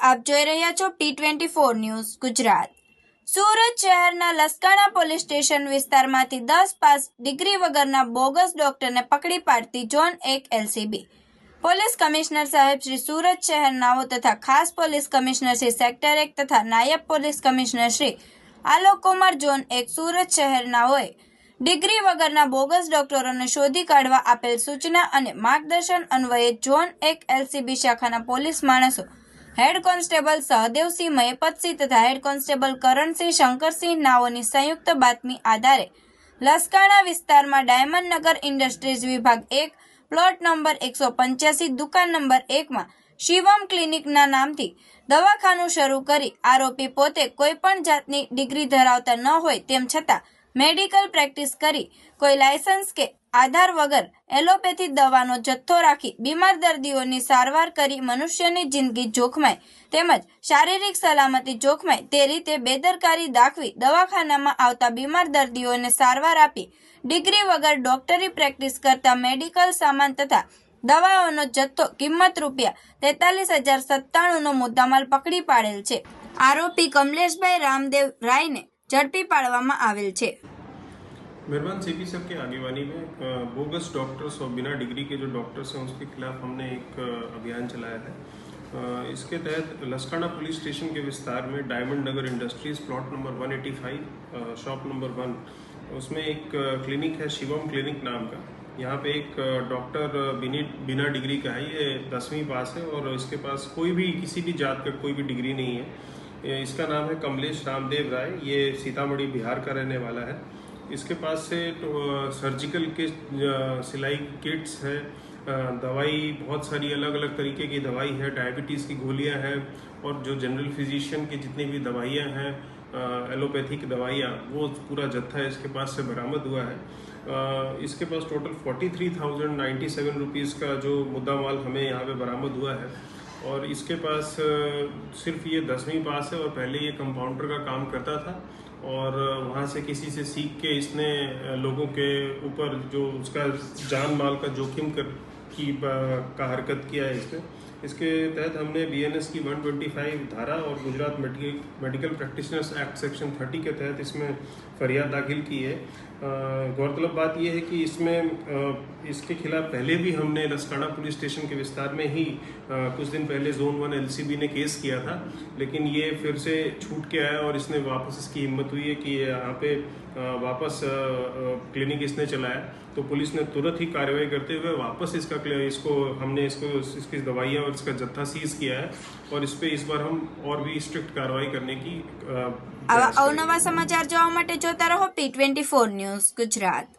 આપ જોઈ રહ્યા છો T24 ન્યૂઝ ગુજરાત। સુરત શહેરના લસકાણા પોલીસ સ્ટેશન વિસ્તારમાંથી 10 પાસ ડિગ્રી વગરના બોગસ ડોક્ટરને પકડી પાડતી ઝોન 1 LCB પોલીસ કમિશનર સાહેબ શ્રી સુરત શહેરનાઓ તથા ખાસ પોલીસ કમિશનર શ્રી સેક્ટર 1 તથા નાયબ police commissioner Shri Alok Kumar zone 1 Surat શહેરનાઓએ ડિગ્રી વગરના બોગસ ડોક્ટરોને શોધી કાઢવા આપેલ સૂચના અને માર્ગદર્શન અન્વયે ઝોન 1 LCB શાખાના પોલીસ માણસો हेड कांस्टेबल सहदेवसिंह महेपतसिंह तथा हेड कांस्टेबल करणसिंह शंकरसिंह नाओनी संयुक्त बातमी आधारे लसकाणा विस्तार में डायमंड नगर इंडस्ट्रीज विभाग 1 प्लॉट नंबर 185 दुकान नंबर 1 में शिवम क्लिनिक ना नामथी दवाखानु शुरू करी आरोपी पोते कोईपण जातनी डिग्री धरावता न होय तेम छतां मेडिकल प्रेक्टिस करी कोई लायसन्स के आधार वगर एलोपेथी दवानो जत्थो राखी बीमार दर्दीओनी सारवार करी मनुष्यनी जिंदगी जोखमाय तेमज शारीरिक सलामती जोखमाय ते रीते बेदरकारी दाखवी दवाखानामां आवता बीमार दर्दीओने सारवार आपी डिग्री वगर डॉक्टरी प्रेक्टिस करता मेडिकल सामान तथा दवाओनो जत्थो किंमत ₹43,097 नो मुद्दामाल पकड़ी पाडेल छे। आरोपी कमलेशभाई रामदेव राय ने झड़पी पाडवामां आवेल छे। मेहरबान सीपी साहब की आगेवानी में बोगस डॉक्टर्स और बिना डिग्री के जो डॉक्टर्स हैं उसके खिलाफ हमने एक अभियान चलाया है। इसके तहत लसकाना पुलिस स्टेशन के विस्तार में Diamond Nagar industries plot number 185 shop number 1 उसमें एक क्लिनिक है शिवम क्लिनिक नाम का। यहाँ पे एक डॉक्टर बिना डिग्री का है, ये 10वीं पास है और इसके पास कोई भी किसी भी जात का कोई भी डिग्री नहीं है। इसका नाम है कमलेश रामदेव राय, ये सीतामढ़ी बिहार का रहने वाला है। इसके पास से सर्जिकल के सिलाई किट्स है, दवाई बहुत सारी अलग अलग तरीके की दवाई है, डायबिटीज़ की गोलियां हैं और जो जनरल फिजिशियन की जितनी भी दवाइयां हैं एलोपैथिक दवाइयां वो पूरा जत्था इसके पास से बरामद हुआ है। इसके पास टोटल 43,097 रुपीज़ का जो मुद्दा माल हमें यहाँ पे बरामद हुआ है और इसके पास सिर्फ ये 10वीं पास है और पहले ये कंपाउंडर का काम करता था और वहाँ से किसी से सीख के इसने लोगों के ऊपर जो उसका जान माल का जोखिम का हरकत किया है। इसके तहत हमने BNS की 125 धारा और Gujarat medical practitioners act section 30 के तहत इसमें फरियाद दाखिल की है। गौरतलब बात यह है कि इसमें इसके खिलाफ पहले भी हमने लसकाना पुलिस स्टेशन के विस्तार में ही कुछ दिन पहले जोन 1 LCB ने केस किया था, लेकिन ये फिर से छूट के आया और इसने वापस इसकी हिम्मत हुई है कि यहाँ पे वापस क्लिनिक इसने चलाया, तो पुलिस ने तुरंत ही कार्रवाई करते हुए वापस इसकी दवाइयाँ और इसका जत्था सीज किया है और इस पे इस बार हम और भी स्ट्रिक्ट कार्रवाई करने की आवा अवनवा समाचार जोवा माटे जोता रहो T24 न्यूज़ गुजरात।